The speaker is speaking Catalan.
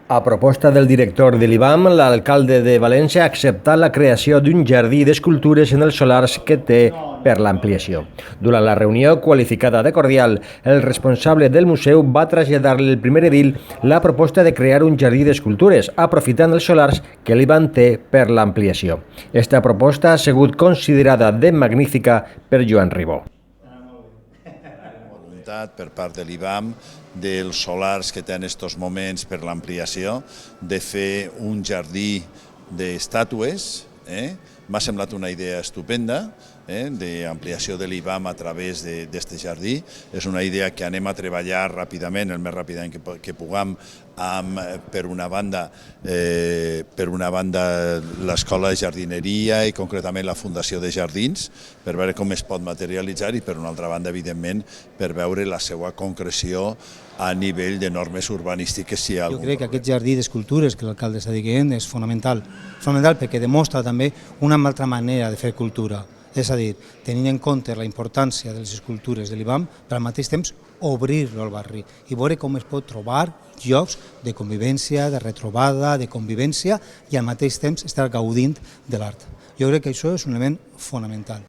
A proposta del director de l'IBAM, l'alcalde de València ha acceptat la creació d'un jardí d'escultures en els solars que té per l'ampliació. Durant la reunió, qualificada de cordial, el responsable del museu va traslladar-li al primer edil la proposta de crear un jardí d'escultures, aprofitant els solars que l'IBAM té per l'ampliació. Esta proposta ha sigut considerada de magnífica per Joan Ribó. Per part de l'IBAM, dels solars que té en aquests moments per l'ampliació, de fer un jardí d'estàtues. M'ha semblat una idea estupenda, d'ampliació de l'IBAM a través d'aquest jardí. És una idea que anem a treballar ràpidament, el més ràpidament que puguem, per una banda l'Escola de Jardineria i concretament la Fundació de Jardins, per veure com es pot materialitzar, i per una altra banda, evidentment, per veure la seva concreció a nivell de normes urbanístiques. Jo crec que aquest jardí d'escultures que l'alcalde està dient és fonamental perquè demostra també una altra manera de fer cultura. És a dir, tenint en compte la importància de les escultures de l'IBAM, però al mateix temps obrir-lo al barri i veure com es pot trobar llocs de convivència, de retrobada, de convivència i al mateix temps estar gaudint de l'art. Jo crec que això és un element fonamental.